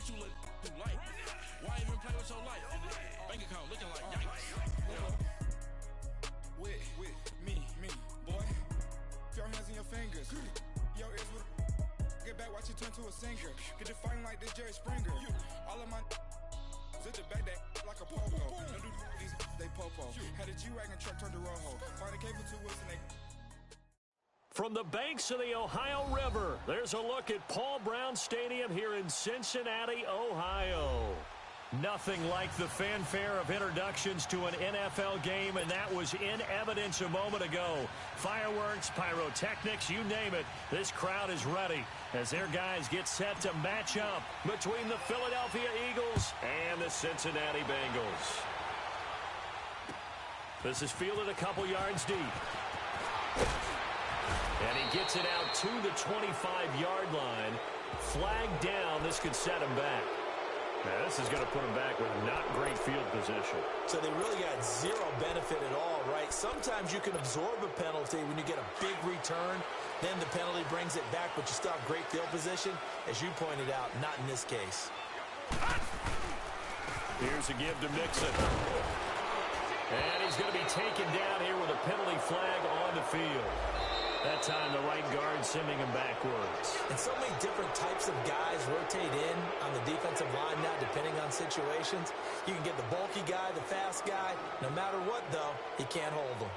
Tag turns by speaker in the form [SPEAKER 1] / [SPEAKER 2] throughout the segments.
[SPEAKER 1] too late too light. Why even play with your life? Bank account looking like yikes.
[SPEAKER 2] With me, boy. Your hands in your fingers. Your ears with get back, watch it turn to a singer. Get the fighting like this Jerry Springer. All of my zip the back that like a popo. Don't do these they popo. Had a G-Wagon truck turned to Rojo. Find a cable 2 wheels and they.
[SPEAKER 3] From the banks of the Ohio River, there's a look at Paul Brown Stadium here in Cincinnati, Ohio. Nothing like the fanfare of introductions to an NFL game, and that was in evidence a moment ago. Fireworks, pyrotechnics, you name it. This crowd is ready as their guys get set to match up between the Philadelphia Eagles and the Cincinnati Bengals. This is fielded a couple yards deep. And he gets it out to the 25-yard line. Flag down. This could set him back. Now, this is going to put him back with not great field position.
[SPEAKER 4] So they really got zero benefit at all, right? Sometimes you can absorb a penalty when you get a big return. Then the penalty brings it back, but you still have great field position. As you pointed out, not in this case.
[SPEAKER 3] Here's a give to Mixon. And he's going to be taken down here with a penalty flag on the field. That time, the right guard sending him backwards.
[SPEAKER 4] And so many different types of guys rotate in on the defensive line now, depending on situations. You can get the bulky guy, the fast guy. No matter what, though, he can't hold them.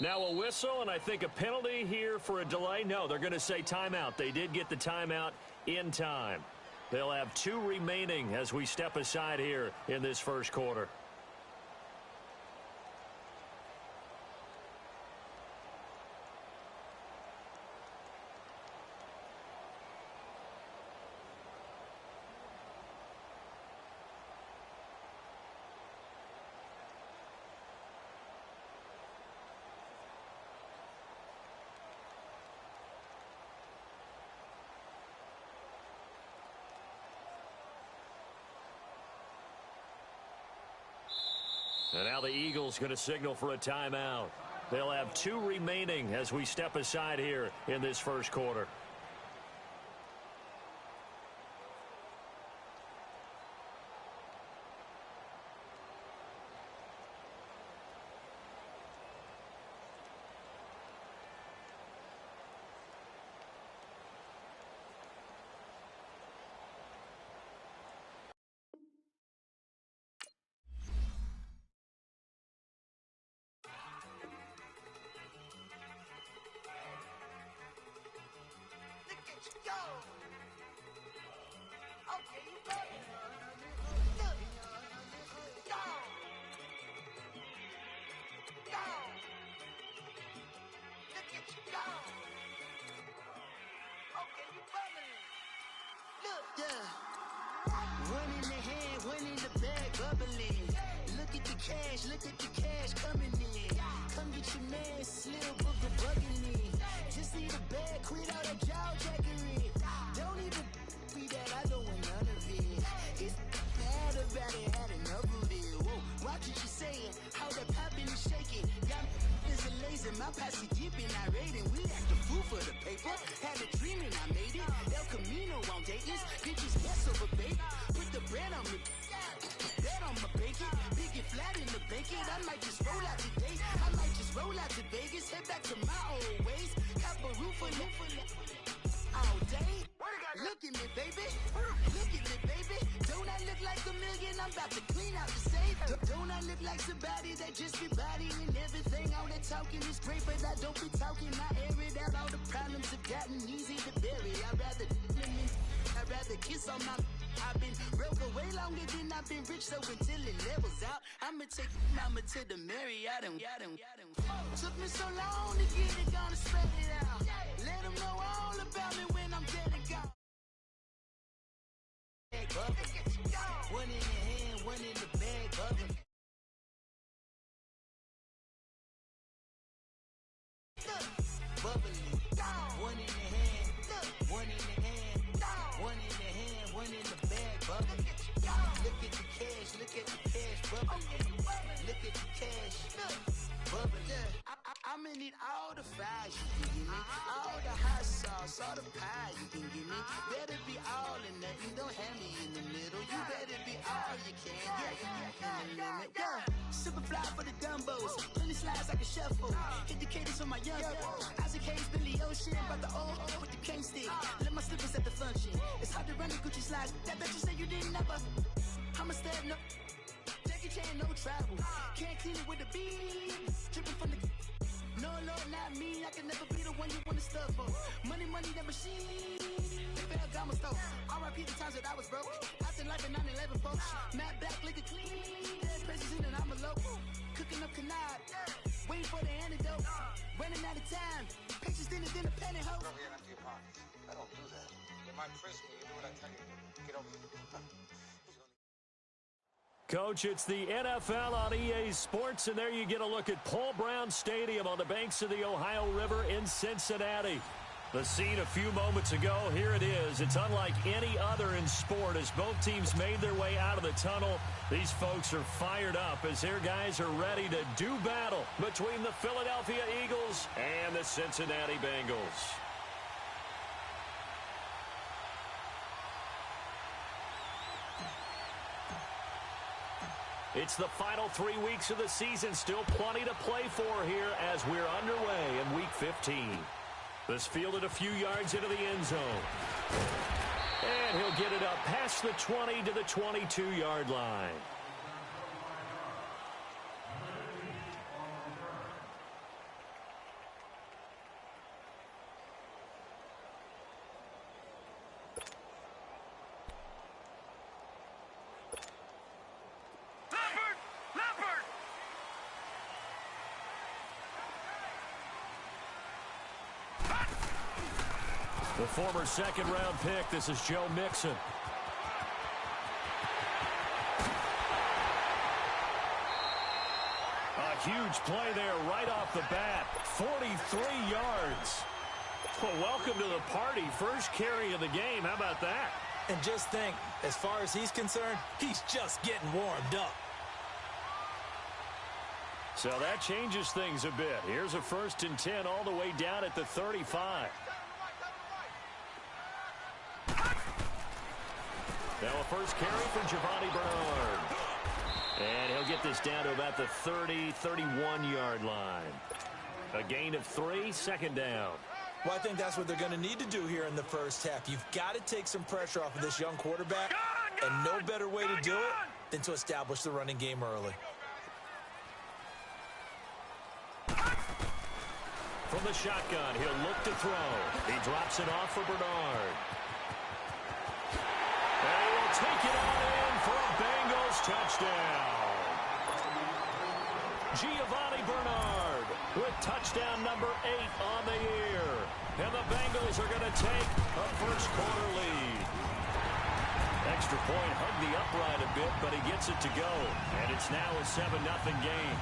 [SPEAKER 3] Now a whistle, and I think a penalty here for a delay. No, they're going to say timeout. They did get the timeout in time. They'll have 2 remaining as we step aside here in this first quarter. And now the Eagles going to signal for a timeout. They'll have 2 remaining as we step aside here in this first quarter.
[SPEAKER 5] Look at the cash coming in. Come get your man, Slim Booker bugging me. Just need a bag, quit all that jaw jackery. Don't even be that, I don't want none of it. It's bad about it, had enough of it. Whoa, watch what you saying, how that poppin' and shaking. Got is a laser, my posse dipping, I raiding. We act the fool for the paper. Had a dream and I made it. El Camino on Dayton's, bitches guess over bait. Put the bread on me. Bet on my bacon, big and flat in the bacon. I might just roll out today. I might just roll out to Vegas, head back to my old ways. Have a roof all day. Look at me, baby. Look at me, baby. Don't I look like a million? I'm about to clean out the safe. Don't I look like somebody that just be bodying everything? All that talking is great, but I don't be talking. I air it out. All the problems have gotten easy to bury. I'd rather kiss on my. I've been broke way longer than I've been rich, so until it levels out, I'ma take mama to the Marriott and took me so long to get it, gonna spread it out. Let them know all about me when I'm dead and gone. One in the hand, one in the bag, bubble. Bubbly. One in the hand, one in the hand, one in the hand, one in the bag, bubble. Look at the cash, bubbly. Look at the cash, bubbly. I'ma need all the fries you can give me, all the hot sauce, all the pie you can give me. Better be all or nothing, don't have me in the middle. You better be all you can, in the limit. Super fly for the dumbos, plenty slides like a shuffle. Hit the cadence on my young Isaac Hayes, Billy Ocean, about the old with the cane stick. Let my slippers at the function. It's hard to run the Gucci slides. That bet you say you didn't never. I'ma step no. Jackie Chan, no travel. Can't clean it with the beat. Dripping from the. No, Lord, not me. I can never be the one you want to stuff for. Money, that machine. They fell down my stove. R.I.P. the times that I was broke. Acting like a 9/11 folks. Matt back, liquor clean. Dead presents in an envelope. Cooking up canard. Waiting for the antidote. Running out of time. Pictures thinner than a pantyhose.
[SPEAKER 6] Over here and empty your pockets. I don't do that. You might frisk me. You do what I tell you to. Get over here.
[SPEAKER 3] Coach, it's the NFL on EA Sports, and there you get a look at Paul Brown Stadium on the banks of the Ohio River in Cincinnati. The scene a few moments ago, here it is. It's unlike any other in sport as both teams made their way out of the tunnel. These folks are fired up as their guys are ready to do battle between the Philadelphia Eagles and the Cincinnati Bengals. It's the final 3 weeks of the season. Still plenty to play for here as we're underway in Week 15. This fielded a few yards into the end zone. And he'll get it up past the 20 to the 22-yard line. The former second-round pick, this is Joe Mixon. A huge play there right off the bat. 43 yards. Well, welcome to the party. First carry of the game. How about that?
[SPEAKER 4] And just think, as far as he's concerned, he's just getting warmed up.
[SPEAKER 3] So that changes things a bit. Here's a 1st and 10 all the way down at the 35. Now a first carry for Giovanni Bernard. And he'll get this down to about the 30, 31-yard line. A gain of 3, second down.
[SPEAKER 4] Well, I think that's what they're going to need to do here in the first half. You've got to take some pressure off of this young quarterback, and no better way to do it than to establish the running game early.
[SPEAKER 3] From the shotgun, he'll look to throw. He drops it off for Bernard. And he'll take it on in for a Bengals touchdown. Giovanni Bernard with touchdown number 8 on the year. And the Bengals are going to take a first-quarter lead. Extra point hugged the upright a bit, but he gets it to go. And it's now a 7-0 game.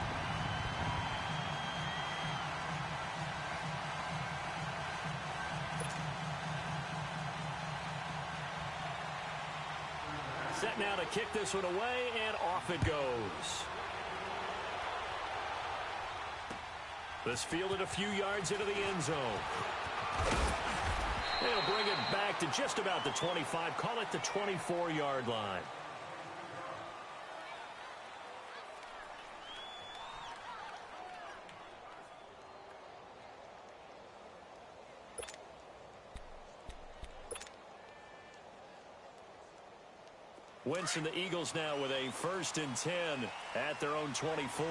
[SPEAKER 3] Set now to kick this one away, and off it goes. This fielded a few yards into the end zone. They'll bring it back to just about the 25. Call it the 24-yard line. Wentz and the Eagles now with a 1st and 10 at their own 24.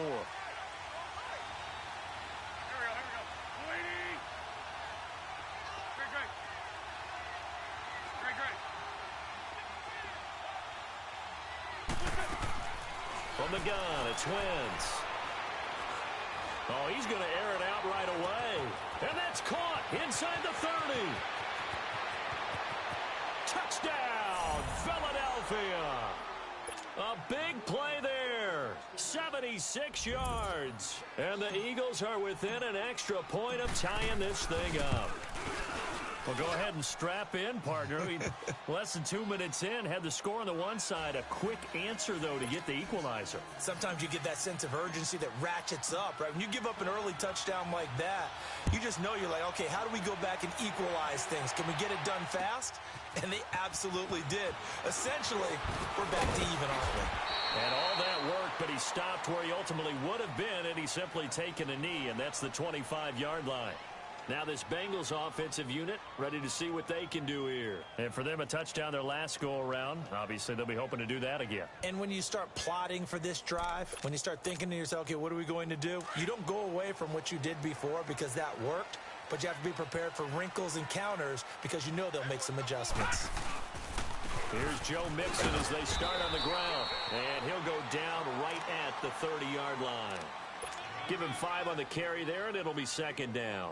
[SPEAKER 3] From the gun, it's Wentz. Oh, he's going to air it out right away. And that's caught inside the 30. Touchdown, Philadelphia. A big play there. 76 yards. And the Eagles are within an extra point of tying this thing up. Well, go ahead and strap in, partner. Less than 2 minutes in, had the score on the one side. A quick answer, though, to get the equalizer.
[SPEAKER 4] Sometimes you get that sense of urgency that ratchets up, right? When you give up an early touchdown like that, you just know you're like, okay, how do we go back and equalize things? Can we get it done fast? And they absolutely did. Essentially, we're back to even, aren't we?
[SPEAKER 3] And all that worked, but he stopped where he ultimately would have been, and he's simply taken a knee, and that's the 25-yard line. Now this Bengals offensive unit ready to see what they can do here. And for them, a touchdown their last go-around. Obviously, they'll be hoping to do that again.
[SPEAKER 4] And when you start plotting for this drive, when you start thinking to yourself, okay, what are we going to do? You don't go away from what you did before because that worked, but you have to be prepared for wrinkles and counters because you know they'll make some adjustments.
[SPEAKER 3] Here's Joe Mixon as they start on the ground. And he'll go down right at the 30-yard line. Give him 5 on the carry there, and it'll be second down.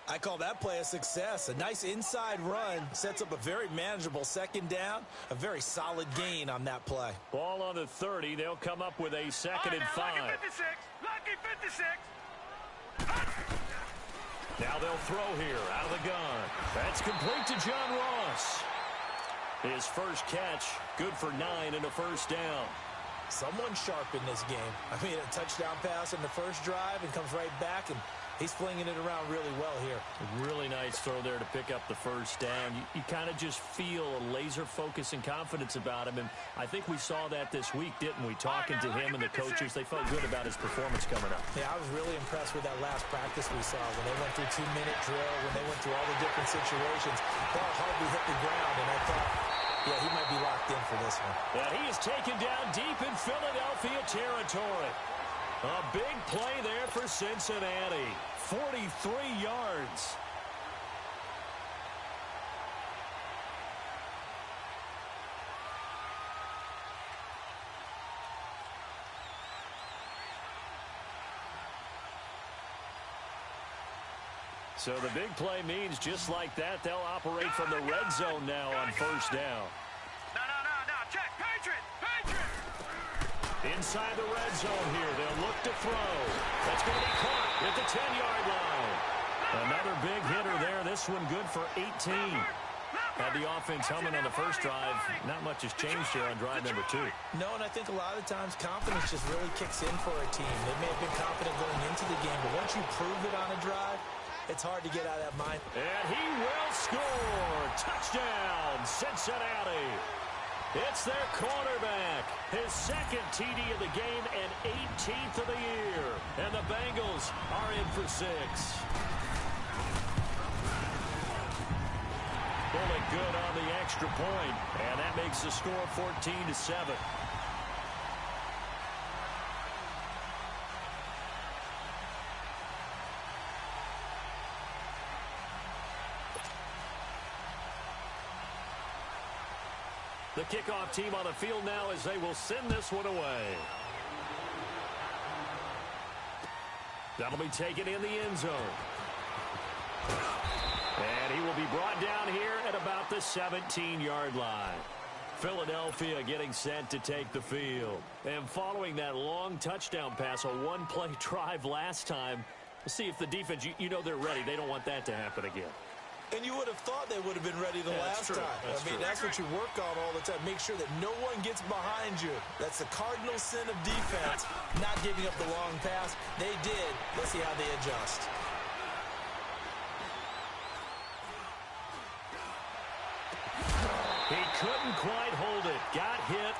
[SPEAKER 4] I call that play a success. A nice inside run sets up a very manageable second down, a very solid gain on that play.
[SPEAKER 3] Ball on the 30. They'll come up with a second and 5.
[SPEAKER 1] Lucky 56. Lucky 56.
[SPEAKER 3] Now they'll throw here out of the gun. That's complete to John Ross. His first catch, good for 9 and a first down.
[SPEAKER 4] Someone sharp in this game. I mean, a touchdown pass in the first drive and comes right back, and he's flinging it around really well here.
[SPEAKER 3] A really nice throw there to pick up the first down. You kind of just feel a laser focus and confidence about him, and I think we saw that this week, didn't we? Talking to him and the coaches, they felt good about his performance coming up.
[SPEAKER 4] Yeah, I was really impressed with that last practice we saw when they went through 2-minute drill, when they went through all the different situations. Ball hardly hit the ground, and I thought, yeah, he might be locked in for this one.
[SPEAKER 3] And he is taken down deep in Philadelphia territory. A big play there for Cincinnati. 43 yards. So the big play means just like that, they'll operate from the red zone now on first down.
[SPEAKER 1] No. Check. Patriot.
[SPEAKER 3] Inside the red zone here, they'll look to throw. That's going to be caught at the 10-yard line. Another big hitter there. This one good for 18. Had the offense humming on the first drive. Not much has changed here on drive number 2.
[SPEAKER 4] No, and I think a lot of times confidence just really kicks in for a team. They may have been confident going into the game, but once you prove it on a drive, it's hard to get out of that mind.
[SPEAKER 3] And he will score. Touchdown, Cincinnati. It's their quarterback. His second TD of the game and 18th of the year. And the Bengals are in for 6. Bullet good on the extra point, and that makes the score 14-7. The kickoff team on the field now as they will send this one away. That'll be taken in the end zone. And he will be brought down here at about the 17-yard line. Philadelphia getting set to take the field. And following that long touchdown pass, a one-play drive last time, we'll see if the defense, you know they're ready. They don't want that to happen again.
[SPEAKER 4] And you would have thought they would have been ready the last time. That's what you work on all the time. Make sure that no one gets behind you. That's the cardinal sin of defense, not giving up the long pass. They did. Let's see how they adjust.
[SPEAKER 3] He couldn't quite hold it. Got hit.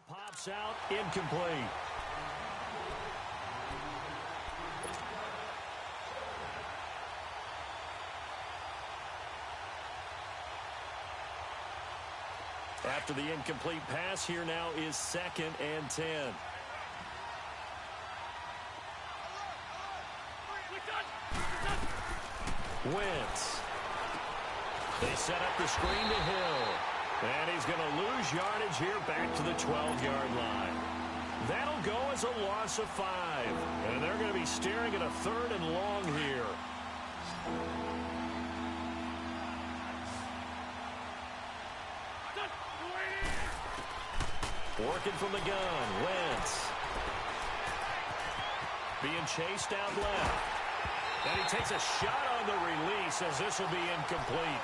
[SPEAKER 3] Ball pops out, incomplete. After the incomplete pass, here now is 2nd and 10. Wentz. They set up the screen to Hill. And he's going to lose yardage here back to the 12-yard line. That'll go as a loss of 5. And they're going to be staring at a 3rd and long here. Working from the gun, Wentz. Being chased out left. And he takes a shot on the release as this will be incomplete.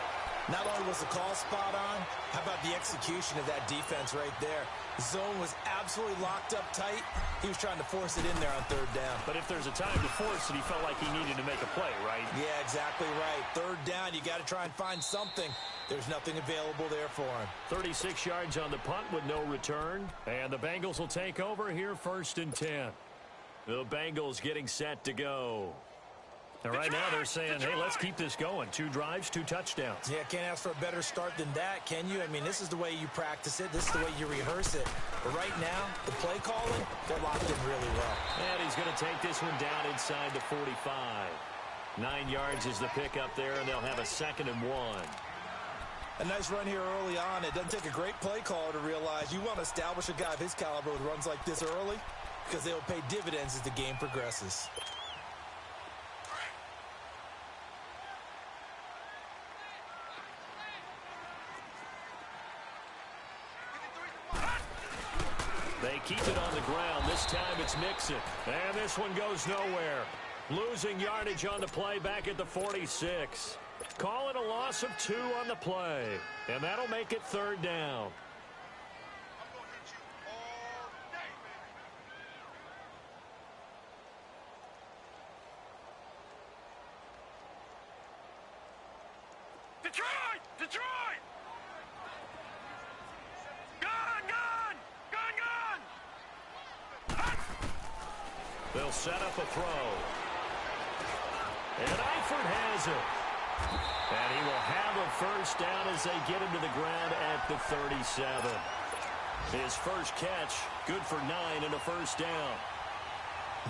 [SPEAKER 4] Not only was the call spot on, how about the execution of that defense right there? The zone was absolutely locked up tight. He was trying to force it in there on 3rd down.
[SPEAKER 3] But if there's a time to force it, he felt like he needed to make a play, right?
[SPEAKER 4] Yeah, exactly right. 3rd down, you got to try and find something. There's nothing available there for him.
[SPEAKER 3] 36 yards on the punt with no return. And the Bengals will take over here 1st and 10. The Bengals getting set to go. And right now they're saying, hey, let's keep this going. 2 drives, 2 touchdowns.
[SPEAKER 4] Yeah, can't ask for a better start than that, can you? I mean, this is the way you practice it. This is the way you rehearse it. But right now, the play calling, they're locked in really well.
[SPEAKER 3] And he's going to take this one down inside the 45. 9 yards is the pickup there, and they'll have a 2nd and 1.
[SPEAKER 4] A nice run here early on. It doesn't take a great play caller to realize you want to establish a guy of his caliber with runs like this early because they'll pay dividends as the game progresses.
[SPEAKER 3] They keep it on the ground. This time it's Mixon. And this one goes nowhere. Losing yardage on the play back at the 46. Calling a loss of 2 on the play. And that'll make it 3rd down.
[SPEAKER 1] Detroit! Detroit! Gun! Gun! Gun! Gun!
[SPEAKER 3] They'll set up a throw. And Eifert has it. And he will have a 1st down as they get him to the ground at the 37. His first catch, good for 9 and a 1st down.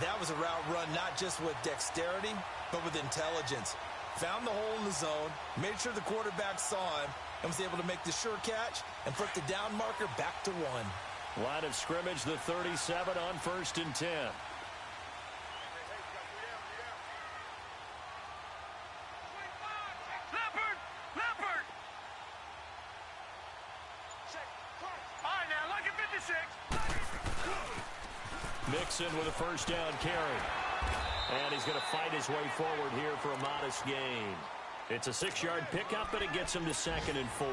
[SPEAKER 4] That was a route run not just with dexterity, but with intelligence. Found the hole in the zone, made sure the quarterback saw him, and was able to make the sure catch and put the down marker back to 1.
[SPEAKER 3] Line of scrimmage, the 37 on 1st and 10.
[SPEAKER 1] Leopard! Leopard! All right, now, look at 56.
[SPEAKER 3] Mixon with a 1st down carry. And he's going to fight his way forward here for a modest gain. It's a 6-yard pickup, but it gets him to 2nd and 4.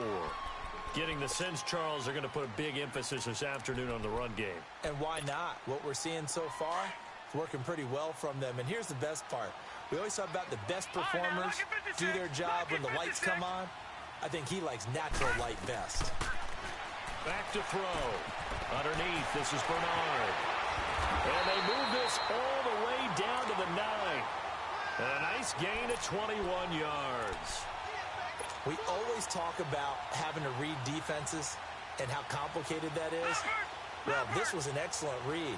[SPEAKER 3] Getting the sense, Charles, are going to put a big emphasis this afternoon on the run game.
[SPEAKER 4] And why not? What we're seeing so far is working pretty well from them. And here's the best part. We always talk about the best performers do their job when the lights come on. I think he likes natural light best.
[SPEAKER 3] Back to throw. Underneath, this is Bernard. And they move this all the way down to the 9. And a nice gain of 21 yards.
[SPEAKER 4] We always talk about having to read defenses and how complicated that is. Well, this was an excellent read.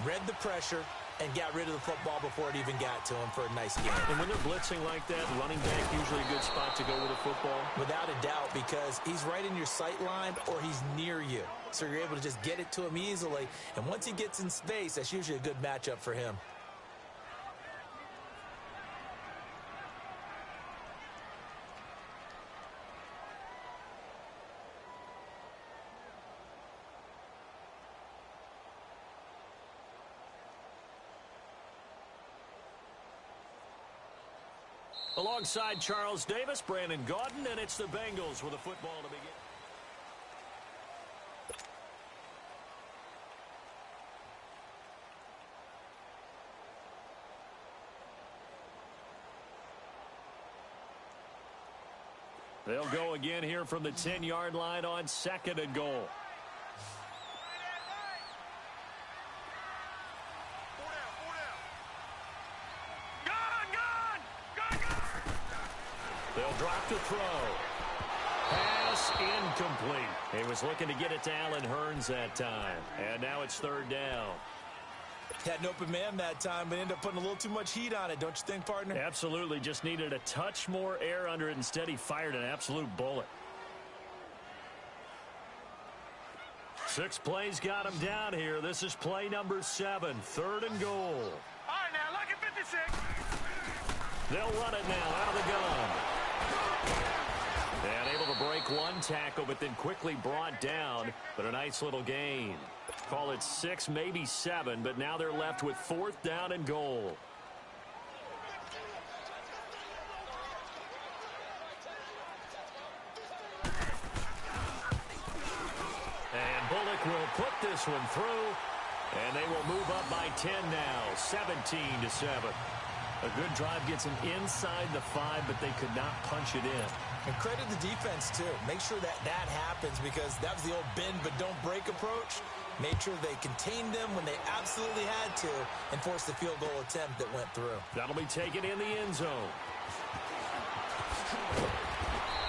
[SPEAKER 4] Read the pressure and got rid of the football before it even got to him for a nice game.
[SPEAKER 3] And when they're blitzing like that, running back usually a good spot to go with a football.
[SPEAKER 4] Without a doubt, because he's right in your sight line or he's near you. So you're able to just get it to him easily. And once he gets in space, that's usually a good matchup for him.
[SPEAKER 3] Alongside Charles Davis, Brandon Gaudin, and it's the Bengals with a football to begin. They'll go again here from the 10-yard line on 2nd and goal. They'll drop to throw. Pass incomplete. He was looking to get it to Allen Hurns that time. And now it's third down.
[SPEAKER 4] Had an open man that time, but ended up putting a little too much heat on it, don't you think, partner?
[SPEAKER 3] Absolutely. Just needed a touch more air under it. Instead, he fired an absolute bullet. 6 plays got him down here. This is play number 7, 3rd and goal.
[SPEAKER 1] All right, now, look at 56.
[SPEAKER 3] They'll run it now out of the gun. And able to break one tackle, but then quickly brought down. But a nice little gain. Call it 6, maybe 7, but now they're left with 4th down and goal. And Bullock will put this one through, and they will move up by 10 now, 17-7. A good drive gets them inside the 5, but they could not punch it in.
[SPEAKER 4] And credit the defense, too. Make sure that happens, because that was the old bend but don't break approach. Made sure they contained them when they absolutely had to and forced the field goal attempt that went through.
[SPEAKER 3] That'll be taken in the end zone.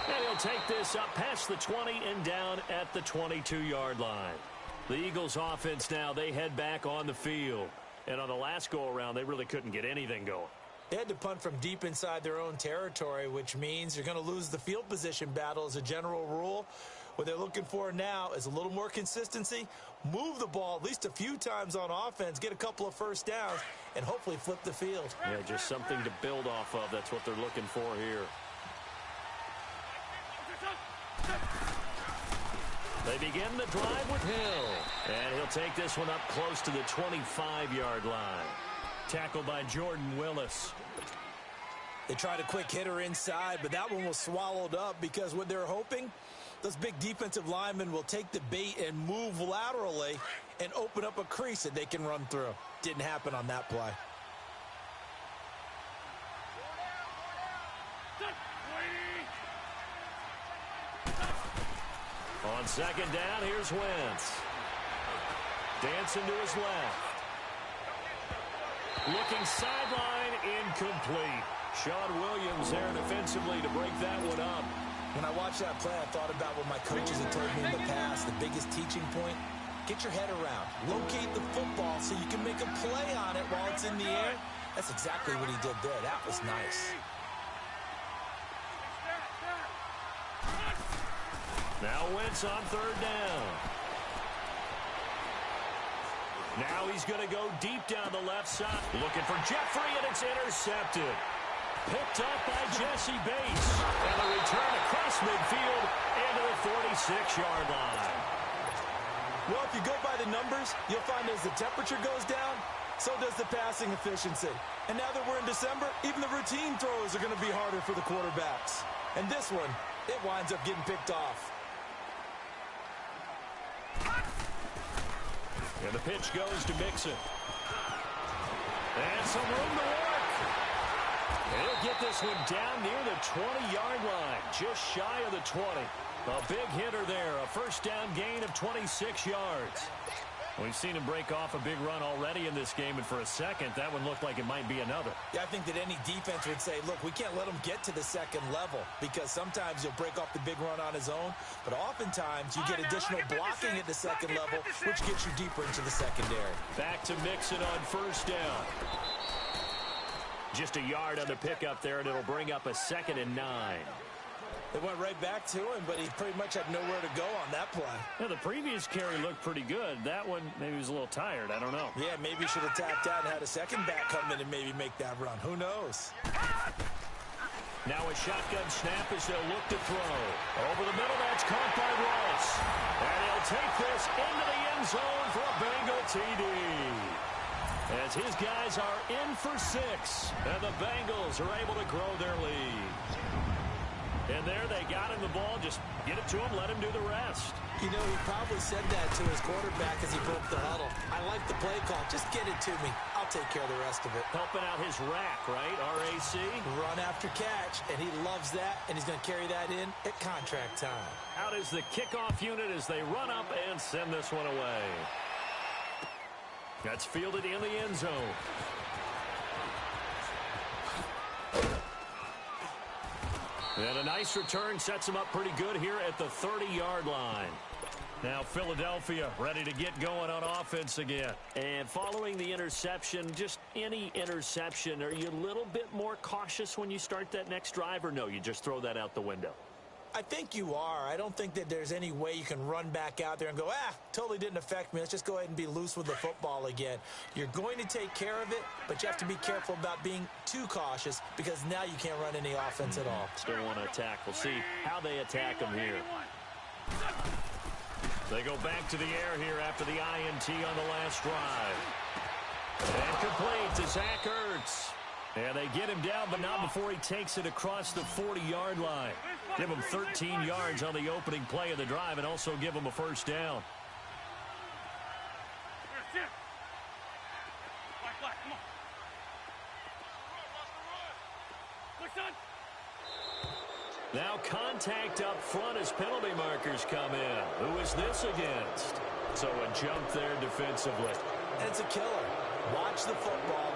[SPEAKER 3] And he'll take this up past the 20 and down at the 22-yard line. The Eagles offense now, they head back on the field. And on the last go-around, they really couldn't get anything going.
[SPEAKER 4] They had to punt from deep inside their own territory, which means you're going to lose the field position battle as a general rule. What they're looking for now is a little more consistency, move the ball at least a few times on offense, get a couple of first downs, and hopefully flip the field.
[SPEAKER 3] Yeah, just something to build off of. That's what they're looking for here. They begin the drive with Hill. And he'll take this one up close to the 25-yard line. Tackled by Jordan Willis.
[SPEAKER 4] They tried a quick hitter inside, but that one was swallowed up because what they're hoping, those big defensive linemen will take the bait and move laterally and open up a crease that they can run through. Didn't happen on that play.
[SPEAKER 3] On second down, here's Wentz. Dancing to his left. Looking sideline, incomplete. Sean Williams there defensively to break that one up.
[SPEAKER 4] When I watched that play, I thought about what my coaches had told me in the past. The biggest teaching point, get your head around. Locate the football so you can make a play on it while it's in the air. That's exactly what he did there. That was nice.
[SPEAKER 3] Now Wentz on third down. Now he's going to go deep down the left side. Looking for Jeffrey, and it's intercepted. Picked up by Jesse Bates. And a return across midfield into the 46-yard line.
[SPEAKER 4] Well, if you go by the numbers, you'll find as the temperature goes down, so does the passing efficiency. And now that we're in December, even the routine throws are going to be harder for the quarterbacks. And this one, it winds up getting picked off.
[SPEAKER 3] And the pitch goes to Mixon. And some room to work. And he'll get this one down near the 20-yard line, just shy of the 20. A big hitter there, a first down gain of 26 yards. We've seen him break off a big run already in this game, and for a second, that one looked like it might be another.
[SPEAKER 4] Yeah, I think that any defense would say, look, we can't let him get to the second level because sometimes he'll break off the big run on his own, but oftentimes you get additional blocking at the second level, which gets you deeper into the secondary.
[SPEAKER 3] Back to Mixon on first down. Just a yard on the pickup there, and it'll bring up a 2nd and 9.
[SPEAKER 4] They went right back to him, but he pretty much had nowhere to go on that play.
[SPEAKER 3] Yeah, the previous carry looked pretty good. That one, maybe he was a little tired. I don't know.
[SPEAKER 4] Yeah, maybe he should have tapped out and had a second back come in and maybe make that run. Who knows?
[SPEAKER 3] Now a shotgun snap as they'll look to throw. Over the middle, that's caught by Ross. And he'll take this into the end zone for a Bengal TD. As his guys are in for 6. And the Bengals are able to grow their lead. And there they got him the ball. Just get it to him, let him do the rest.
[SPEAKER 4] You know, he probably said that to his quarterback as he broke the huddle. I like the play call. Just get it to me. I'll take care of the rest of it.
[SPEAKER 3] Helping out his rack, right? RAC.
[SPEAKER 4] Run after catch, and he loves that, and he's going to carry that in at contract time.
[SPEAKER 3] Out is the kickoff unit as they run up and send this one away. That's fielded in the end zone. And a nice return sets him up pretty good here at the 30-yard line. Now Philadelphia ready to get going on offense again. And following the interception, just any interception, are you a little bit more cautious when you start that next drive, or no, you just throw that out the window?
[SPEAKER 4] I think you are. I don't think that there's any way you can run back out there and go, totally didn't affect me. Let's just go ahead and be loose with the football again. You're going to take care of it, but you have to be careful about being too cautious because now you can't run any offense at all.
[SPEAKER 3] Still want to attack. We'll see how they attack them here. They go back to the air here after the INT on the last drive. And complete to Zach Ertz. And they get him down, but not before he takes it across the 40-yard line. Give him 13 yards on the opening play of the drive and also give him a first down. Now contact up front as penalty markers come in. Who is this against? So a jump there defensively.
[SPEAKER 4] And it's a killer. Watch the football.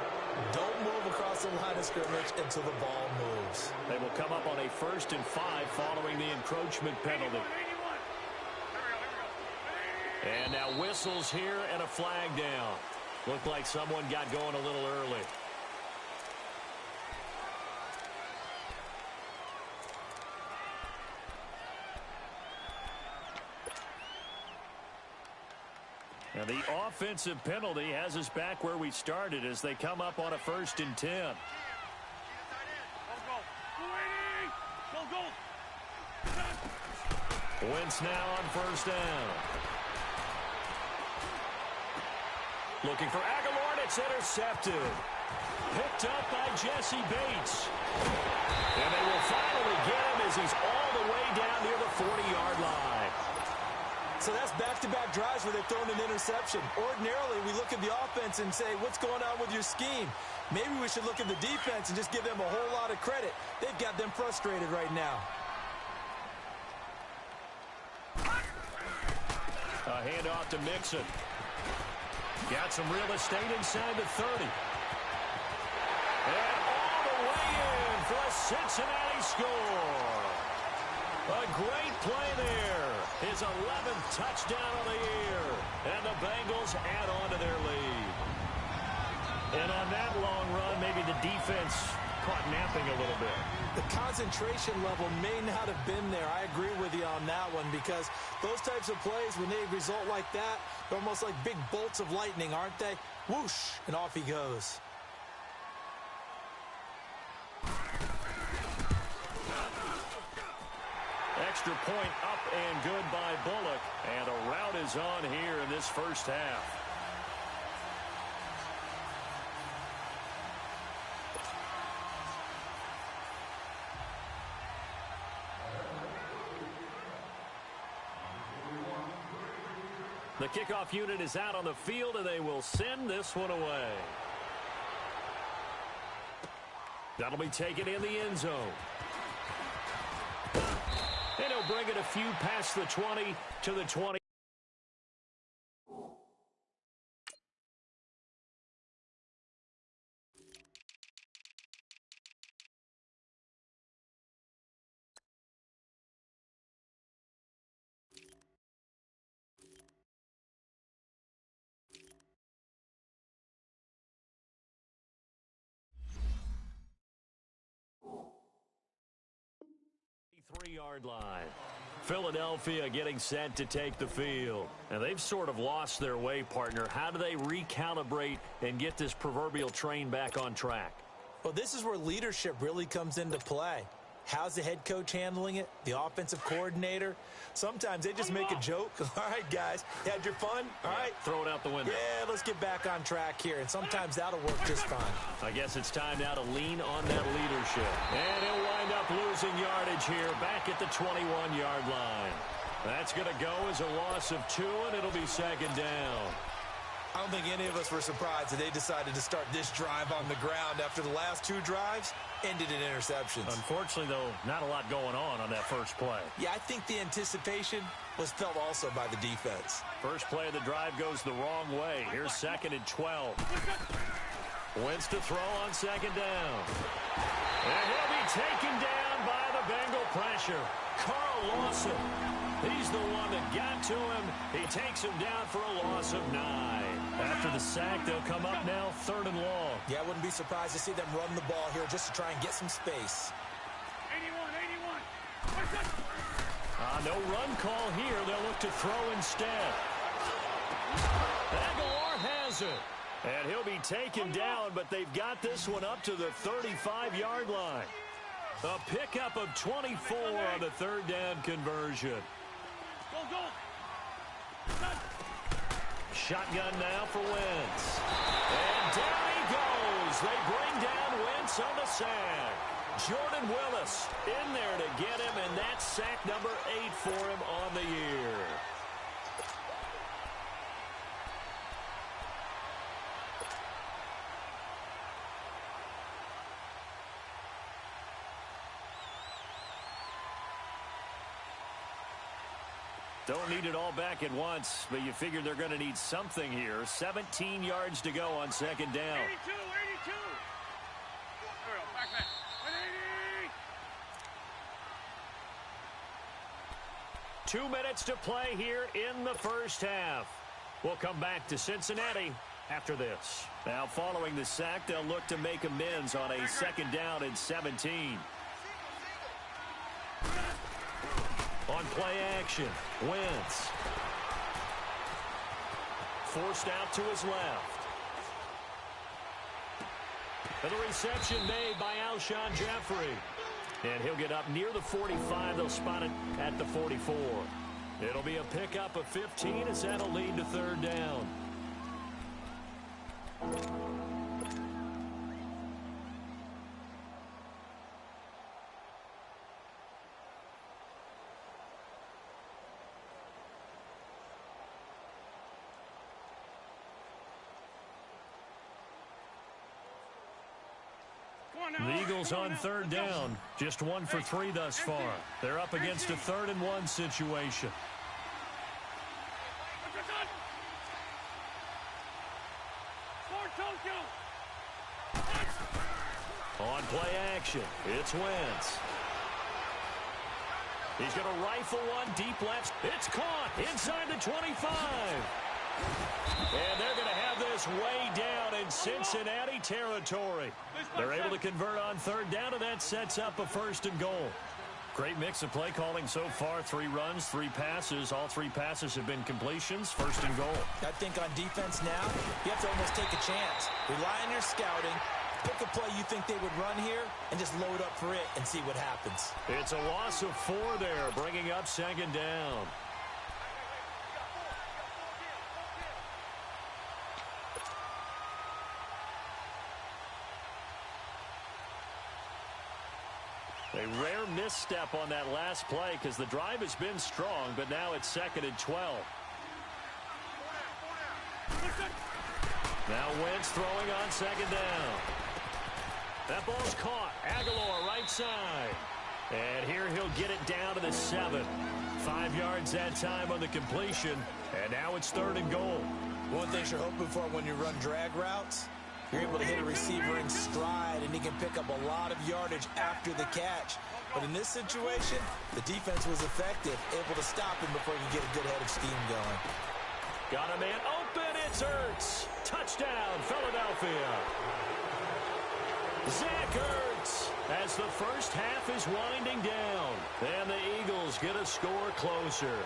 [SPEAKER 4] Don't move across the line of scrimmage until the ball moves.
[SPEAKER 3] They will come up on a 1st and 5 following the encroachment penalty. And now whistles here and a flag down. Looked like someone got going a little early. Now the offensive penalty has us back where we started as they come up on a 1st and 10. Wentz now on 1st down. Looking for Aguilar, and it's intercepted. Picked up by Jesse Bates. And they will finally get him as he's all the way down near the 40-yard line.
[SPEAKER 4] So that's back-to-back drives where they've thrown an interception. Ordinarily, we look at the offense and say, what's going on with your scheme? Maybe we should look at the defense and just give them a whole lot of credit. They've got them frustrated right now.
[SPEAKER 3] A handoff to Mixon. Got some real estate inside the 30. And all the way in for a Cincinnati score. A great play there. His 11th touchdown of the year. And the Bengals add on to their lead. And on that long run, maybe the defense caught napping a little bit.
[SPEAKER 4] The concentration level may not have been there. I agree with you on that one because those types of plays, when they result like that, they're almost like big bolts of lightning, aren't they? Whoosh, and off he goes.
[SPEAKER 3] Extra point up and good by Bullock. And a rout is on here in this first half. The kickoff unit is out on the field, and they will send this one away. That'll be taken in the end zone. And he'll bring it a few past the 20 to the 20. Three-yard line. Philadelphia getting set to take the field. And they've sort of lost their way, partner. How do they recalibrate and get this proverbial train back on track?
[SPEAKER 4] Well, this is where leadership really comes into play. How's the head coach handling it? The offensive coordinator? Sometimes they just make a joke. All right, guys, you had your fun? All right.
[SPEAKER 3] Throw it out the window.
[SPEAKER 4] Yeah, let's get back on track here. And sometimes that'll work just fine.
[SPEAKER 3] I guess it's time now to lean on that leadership. And he'll wind up losing yardage here back at the 21-yard line. That's going to go as a loss of 2, and it'll be second down.
[SPEAKER 4] I don't think any of us were surprised that they decided to start this drive on the ground after the last 2 drives ended in interceptions.
[SPEAKER 3] Unfortunately, though, not a lot going on that first play.
[SPEAKER 4] Yeah, I think the anticipation was felt also by the defense.
[SPEAKER 3] First play of the drive goes the wrong way. Here's 2nd and 12. Wentz to throw on 2nd down. And he'll be taken down down by the Bengal pressure. Carl Lawson. He's the one that got to him. He takes him down for a loss of 9. After the sack, they'll come up now 3rd and long.
[SPEAKER 4] Yeah, I wouldn't be surprised to see them run the ball here just to try and get some space.
[SPEAKER 1] 81.
[SPEAKER 3] No run call here. They'll look to throw instead. Aguilar has it. And he'll be taken down, but they've got this one up to the 35-yard line. A pickup of 24 on the 3rd down conversion.
[SPEAKER 1] Go.
[SPEAKER 3] Shotgun now for Wentz. And down he goes. They bring down Wentz on the sack. Jordan Willis in there to get him, and that's sack number 8 for him on the year. Don't need it all back at once, but you figure they're going to need something here. 17 yards to go on 2nd down.
[SPEAKER 1] 82. Back. 180.
[SPEAKER 3] 2 minutes to play here in the first half. We'll come back to Cincinnati after this. Now, following the sack, they'll look to make amends on a 2nd down and 17. On play action, Wentz. Forced out to his left. And the reception made by Alshon Jeffrey. And he'll get up near the 45. They'll spot it at the 44. It'll be a pickup of 15 as that'll lead to 3rd down. The Eagles on 3rd down. Just 1 for 3 thus far. They're up against a 3rd and 1 situation. On play action, it's Wentz. He's going to rifle one deep left. It's caught inside the 25. And they're going to have this way down in Cincinnati territory. They're able to convert on 3rd down, and that sets up a 1st and goal. Great mix of play calling so far. 3 runs, 3 passes. All 3 passes have been completions. 1st and goal.
[SPEAKER 4] I think on defense now, you have to almost take a chance. Rely on your scouting. Pick a play you think they would run here and just load up for it and see what happens.
[SPEAKER 3] It's a loss of 4 there, bringing up 2nd down. A rare misstep on that last play because the drive has been strong, but now it's 2nd and 12. Now Wentz throwing on 2nd down. That ball's caught. Aguilar right side. And here he'll get it down to the 7. 5 yards that time on the completion. And now it's 3rd and goal.
[SPEAKER 4] One thing you're hoping for when you run drag routes, you're able to hit a receiver in stride, and he can pick up a lot of yardage after the catch. But in this situation, the defense was effective, able to stop him before he could get a good head of steam going.
[SPEAKER 3] Got a man open. It's Ertz. Touchdown, Philadelphia. Zach Ertz as the first half is winding down. And the Eagles get a score closer.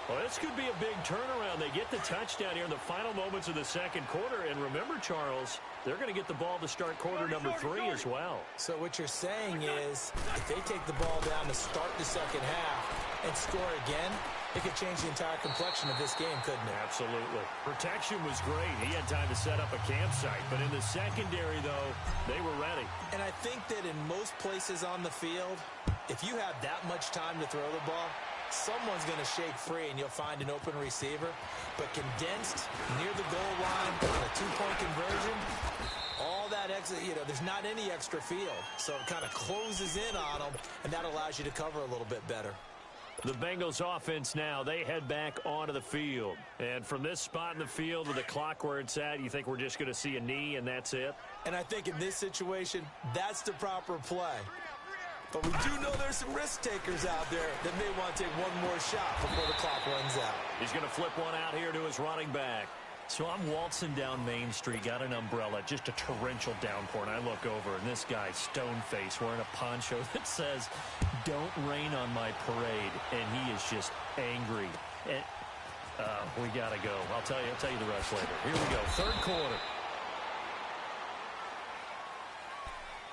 [SPEAKER 3] Well, this could be a big turnaround. They get the touchdown here in the final moments of the 2nd quarter. And remember, Charles, they're going to get the ball to start quarter number 3 as well.
[SPEAKER 4] So what you're saying is if they take the ball down to start the 2nd half and score again, it could change the entire complexion of this game, couldn't it?
[SPEAKER 3] Absolutely. Protection was great. He had time to set up a campsite. But in the secondary, though, they were ready.
[SPEAKER 4] And I think that in most places on the field, if you have that much time to throw the ball, someone's going to shake free and you'll find an open receiver. But condensed near the goal line on a 2-point conversion, all that extra, there's not any extra field. So it kind of closes in on them, and that allows you to cover a little bit better.
[SPEAKER 3] The Bengals offense now, they head back onto the field. And from this spot in the field with the clock where it's at, you think we're just going to see a knee and that's it?
[SPEAKER 4] And I think in this situation, that's the proper play. But we do know there's some risk takers out there that may want to take one more shot before the clock runs out.
[SPEAKER 3] He's going to flip one out here to his running back. So I'm waltzing down Main Street, got an umbrella, just a torrential downpour, and I look over, and this guy's stone-faced wearing a poncho that says, "Don't rain on my parade," and he is just angry. And, we got to go. I'll tell you the rest later. Here we go, third quarter.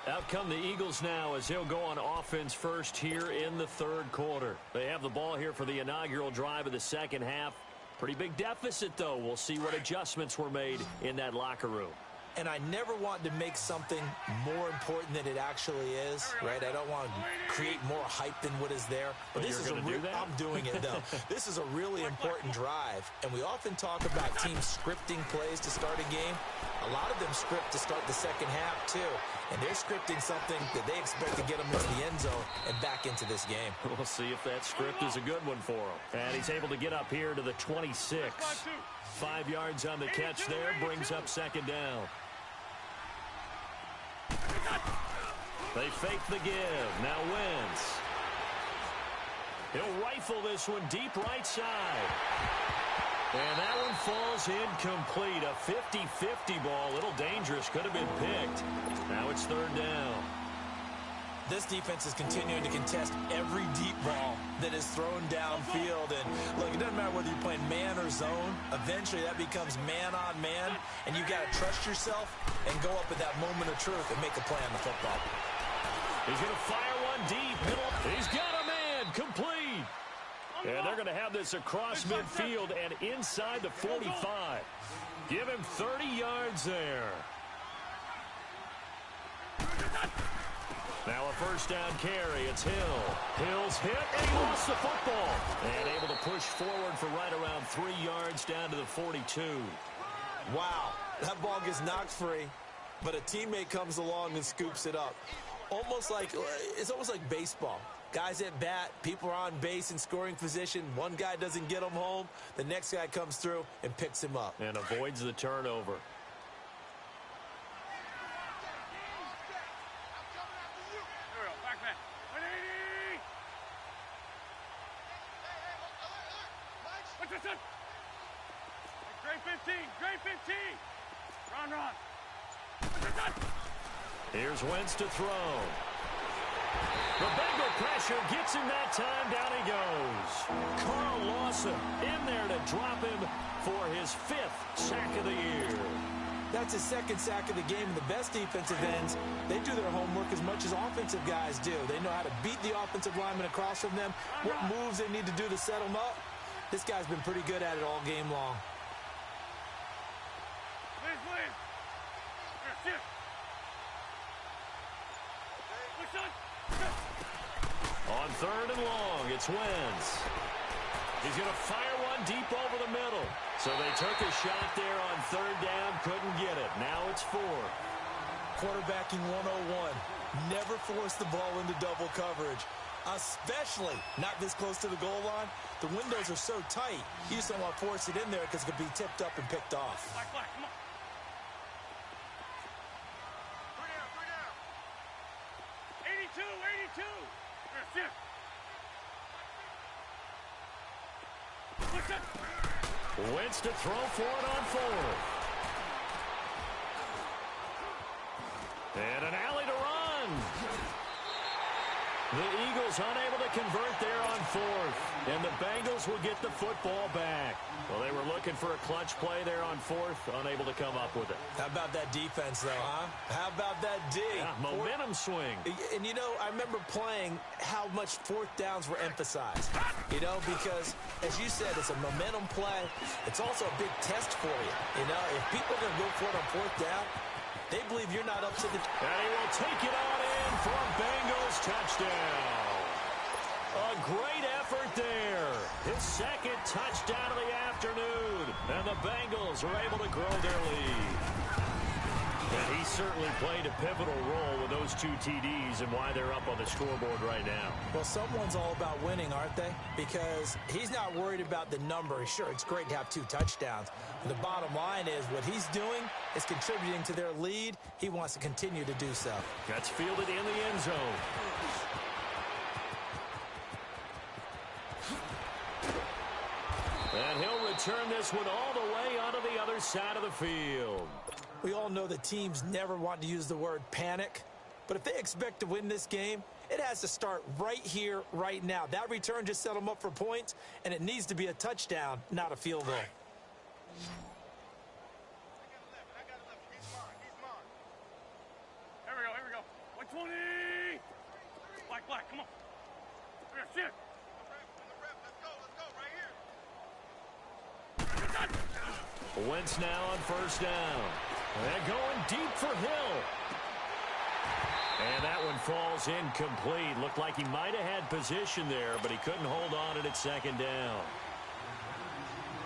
[SPEAKER 3] Out come the Eagles now as he'll go on offense first here in the third quarter. They have the ball here for the inaugural drive of the second half. Pretty big deficit, though. We'll see what adjustments were made in that locker room.
[SPEAKER 4] And I never want to make something more important than it actually is, right? I don't want to create more hype than what is there. But this is I'm doing it, though. This is a really important drive. And we often talk about teams scripting plays to start a game. A lot of them script to start the second half, too. And they're scripting something that they expect to get them into the end zone and back into this game.
[SPEAKER 3] We'll see if that script is a good one for him. And he's able to get up here to the 26. 5 yards on the catch there, brings up second down. They fake the give. Now Wentz. He'll rifle this one deep right side. And that one falls incomplete. A 50-50 ball. A little dangerous. Could have been picked. Now it's third down.
[SPEAKER 4] This defense is continuing to contest every deep ball that is thrown downfield. And, look, it doesn't matter whether you're playing man or zone. Eventually, that becomes man-on-man. And you got to trust yourself and go up at that moment of truth and make a play on the football.
[SPEAKER 3] He's going to fire one deep. Middle. He's got a man. Complete. And they're going to have this across midfield and inside the 45. Give him 30 yards there. Now a first down carry. It's Hill. Hill's hit, and he lost the football. And able to push forward for right around 3 yards down to the 42.
[SPEAKER 4] Wow, that ball gets knocked free, but a teammate comes along and scoops it up. It's almost like baseball. Guys at bat, people are on base in scoring position. One guy doesn't get him home. The next guy comes through and picks him up.
[SPEAKER 3] And avoids the turnover. Here's Wentz to throw. The Bengal pressure gets him that time. Down he goes. Carl Lawson in there to drop him for his 5th sack of the year.
[SPEAKER 4] That's his 2nd sack of the game. And the best defensive ends, they do their homework as much as offensive guys do. They know how to beat the offensive lineman across from them, what moves they need to do to set them up. This guy's been pretty good at it all game long.
[SPEAKER 3] On third and long, it's Wentz. He's going to fire one deep over the middle. So they took a shot there on third down, couldn't get it. Now it's 4.
[SPEAKER 4] Quarterbacking 101. Never force the ball into double coverage, especially not this close to the goal line. The windows are so tight, you just don't want to force it in there because it could be tipped up and picked off.
[SPEAKER 1] Come on. 82.
[SPEAKER 3] Wentz to throw for it on 4th. And an alley to run. The Eagles unable to convert there on 4th. And the Bengals will get the football back. Well, they were looking for a clutch play there on 4th, unable to come up with it.
[SPEAKER 4] How about that defense, though, huh? How about that D?
[SPEAKER 3] Yeah, momentum swing.
[SPEAKER 4] And, I remember playing how much 4th downs were emphasized. Because, as you said, it's a momentum play. It's also a big test for you. If people are going to go for it on 4th down, they believe you're not up to the...
[SPEAKER 3] And he will take it on in for a Bengals touchdown. A great effort there. His 2nd touchdown of the afternoon. And the Bengals are able to grow their lead. And he certainly played a pivotal role with those 2 TDs and why they're up on the scoreboard right now.
[SPEAKER 4] Well, someone's all about winning, aren't they? Because he's not worried about the number. Sure, it's great to have 2 touchdowns. And the bottom line is what he's doing is contributing to their lead. He wants to continue to do so.
[SPEAKER 3] That's fielded in the end zone. And he'll return this one all the way onto the other side of the field.
[SPEAKER 4] We all know that teams never want to use the word panic, but if they expect to win this game, it has to start right here, right now. That return just set them up for points, and it needs to be a touchdown, not a field goal.
[SPEAKER 1] Here we go. 120! Black, come on. Here, shit.
[SPEAKER 3] Wentz now on first down. They're going deep for Hill. And that one falls incomplete. Looked like he might have had position there, but he couldn't hold on at second down.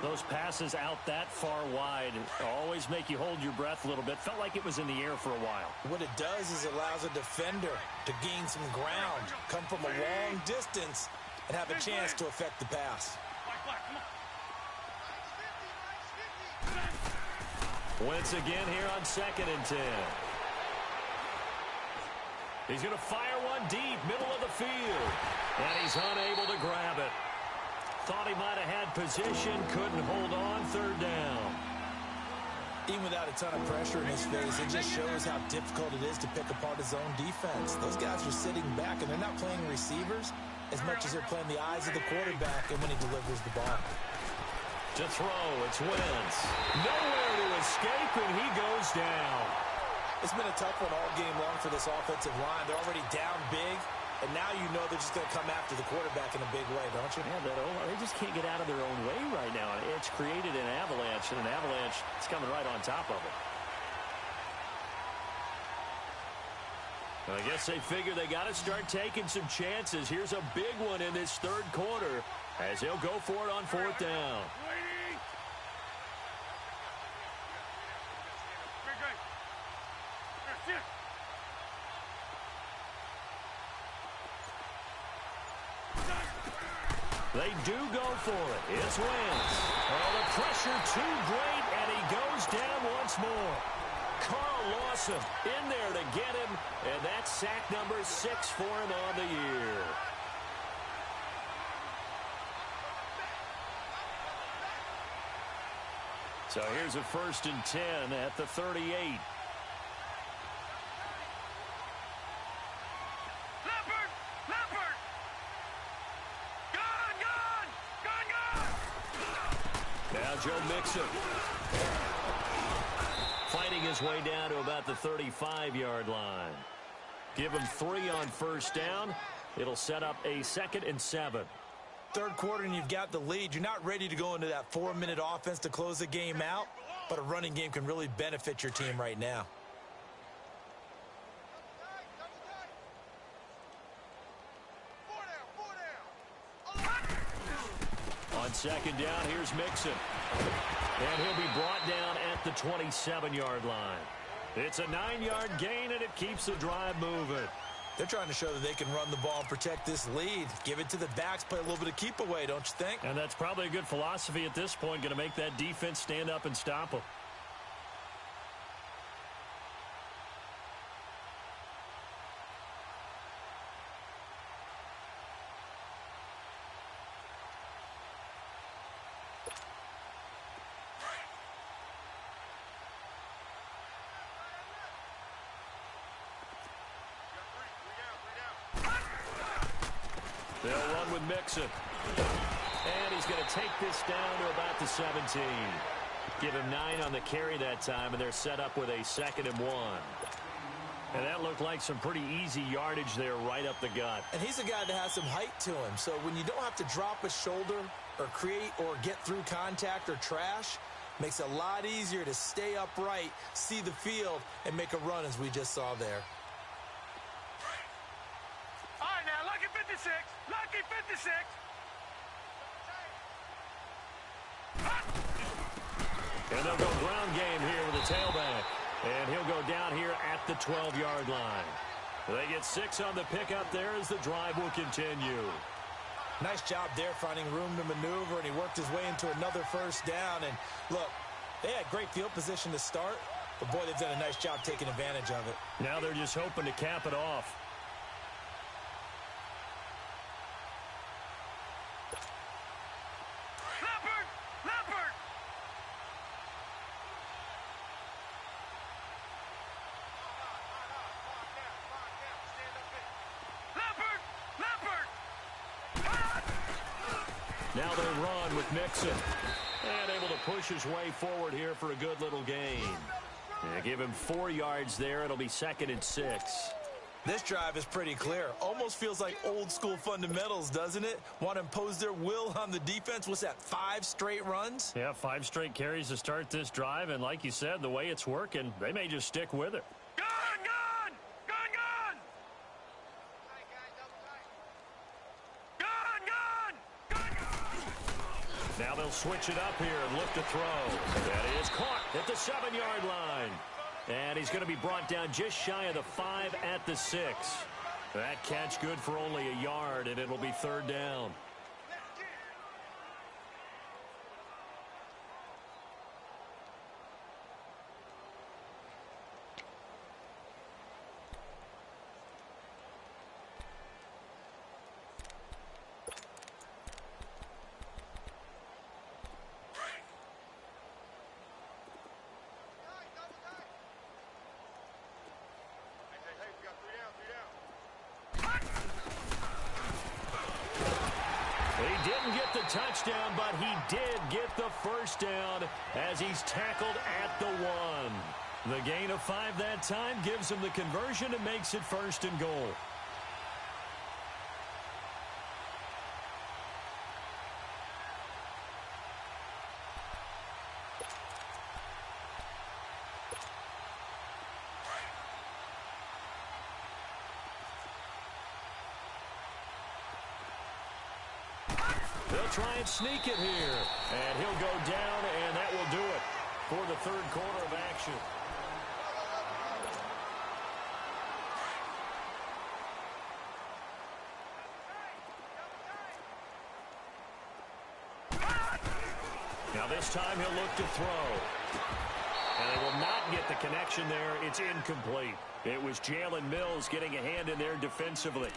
[SPEAKER 3] Those passes out that far wide always make you hold your breath a little bit. Felt like it was in the air for a while.
[SPEAKER 4] What it does is it allows a defender to gain some ground, come from a long distance, and have a chance to affect the pass.
[SPEAKER 1] Black, come on.
[SPEAKER 3] Wentz again here on 2nd and 10. He's going to fire one deep, middle of the field. And he's unable to grab it. Thought he might have had position, couldn't hold on, 3rd down.
[SPEAKER 4] Even without a ton of pressure in his face, it just shows how difficult it is to pick apart his own defense. Those guys are sitting back, and they're not playing receivers as much as they're playing the eyes of the quarterback and when he delivers the ball.
[SPEAKER 3] To throw, it's Wentz. Nowhere to escape, and he goes down.
[SPEAKER 4] It's been a tough one all game long for this offensive line. They're already down big, and now you know they're just going to come after the quarterback in a big way, don't you?
[SPEAKER 3] Yeah, they just can't get out of their own way right now. It's created an avalanche, and an avalanche is coming right on top of them. I guess they figure they got to start taking some chances. Here's a big one in this 3rd quarter as he'll go for it on 4th down. They do go for it. It's Wentz. Oh, the pressure too great, and he goes down once more. Carl Lawson in there to get him, and that's sack number 6 for him on the year. So here's a 1st and 10 at the 38. Joe Mixon fighting his way down to about the 35-yard line. Give him 3 on 1st down. It'll set up a 2nd and 7.
[SPEAKER 4] 3rd quarter and you've got the lead. You're not ready to go into that 4-minute offense to close the game out, but a running game can really benefit your team right now.
[SPEAKER 3] On 2nd down, here's Mixon. And he'll be brought down at the 27-yard line. It's a 9-yard gain, and it keeps the drive moving.
[SPEAKER 4] They're trying to show that they can run the ball and protect this lead. Give it to the backs, play a little bit of keep away, don't you think?
[SPEAKER 3] And that's probably a good philosophy at this point, going to make that defense stand up and stop them. They'll run with Mixon. And he's going to take this down to about the 17. Give him 9 on the carry that time, and they're set up with a 2nd and 1. And that looked like some pretty easy yardage there right up the gut.
[SPEAKER 4] And he's a guy that has some height to him, so when you don't have to drop a shoulder or create or get through contact or trash, makes it a lot easier to stay upright, see the field, and make a run as we just saw there.
[SPEAKER 1] All right, now, lucky 56. Lucky 56.
[SPEAKER 3] And they'll go ground game here with the tailback. And he'll go down here at the 12-yard line. They get 6 on the pickup there as the drive will continue.
[SPEAKER 4] Nice job there finding room to maneuver, and he worked his way into another 1st down. And look, they had great field position to start, but boy, they've done a nice job taking advantage of it.
[SPEAKER 3] Now they're just hoping to cap it off. Now they run with Mixon. And able to push his way forward here for a good little gain. Yeah, give him 4 yards there. It'll be 2nd and 6.
[SPEAKER 4] This drive is pretty clear. Almost feels like old school fundamentals, doesn't it? Want to impose their will on the defense. What's that, 5 straight runs?
[SPEAKER 3] Yeah, 5 straight carries to start this drive. And like you said, the way it's working, they may just stick with it.
[SPEAKER 1] Gun! Gun! Gun! Gun! Gun! Gun! Gun!
[SPEAKER 3] Now they'll switch it up here and look to throw. That is caught at the 7-yard line. And he's going to be brought down just shy of the 5 at the 6. That catch good for only a yard, and it'll be 3rd down. Touchdown, but he did get the 1st down as he's tackled at the 1. The gain of 5 that time gives him the conversion and makes it 1st and goal. They'll try and sneak it here. And he'll go down, and that will do it for the 3rd quarter of action. Now this time he'll look to throw. And they will not get the connection there. It's incomplete. It was Jalen Mills getting a hand in there defensively.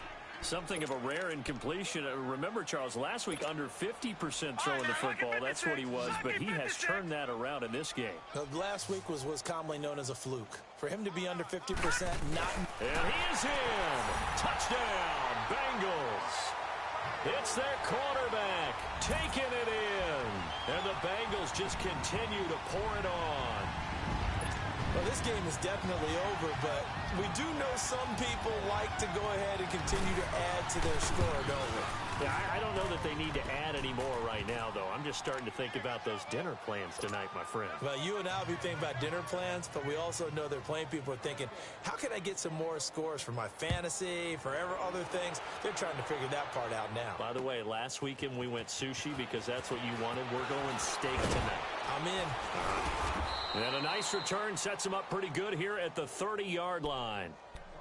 [SPEAKER 3] Something of a rare incompletion. Remember, Charles, last week under 50% throwing the football. That's what he was, but he has turned that around in this game.
[SPEAKER 4] Last week was commonly known as a fluke. For him to be under 50%, not...
[SPEAKER 3] And he is in. Touchdown, Bengals. It's their quarterback taking it in. And the Bengals just continue to pour it on.
[SPEAKER 4] Well, this game is definitely over, but we do know some people like to go ahead and continue to add to their score, don't we?
[SPEAKER 3] Yeah, I don't know that they need to add any more right now, though. I'm just starting to think about those dinner plans tonight, my friend.
[SPEAKER 4] Well, you and I will be thinking about dinner plans, but we also know they're playing people are thinking, how can I get some more scores for my fantasy, for other things? They're trying to figure that part out now.
[SPEAKER 3] By the way, last weekend we went sushi because that's what you wanted. We're going steak tonight.
[SPEAKER 4] I'm in.
[SPEAKER 3] And a nice return sets him up pretty good here at the 30-yard line.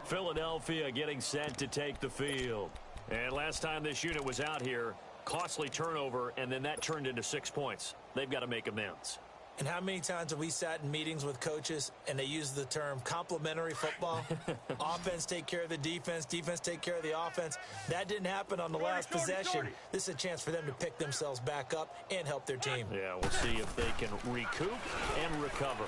[SPEAKER 3] Philadelphia getting set to take the field. And last time this unit was out here, costly turnover, and then that turned into 6 points. They've got to make amends.
[SPEAKER 4] And how many times have we sat in meetings with coaches and they use the term complementary football? Offense take care of the defense, defense take care of the offense. That didn't happen on the last possession. This is a chance for them to pick themselves back up and help their team.
[SPEAKER 3] Yeah, we'll see if they can recoup and recover.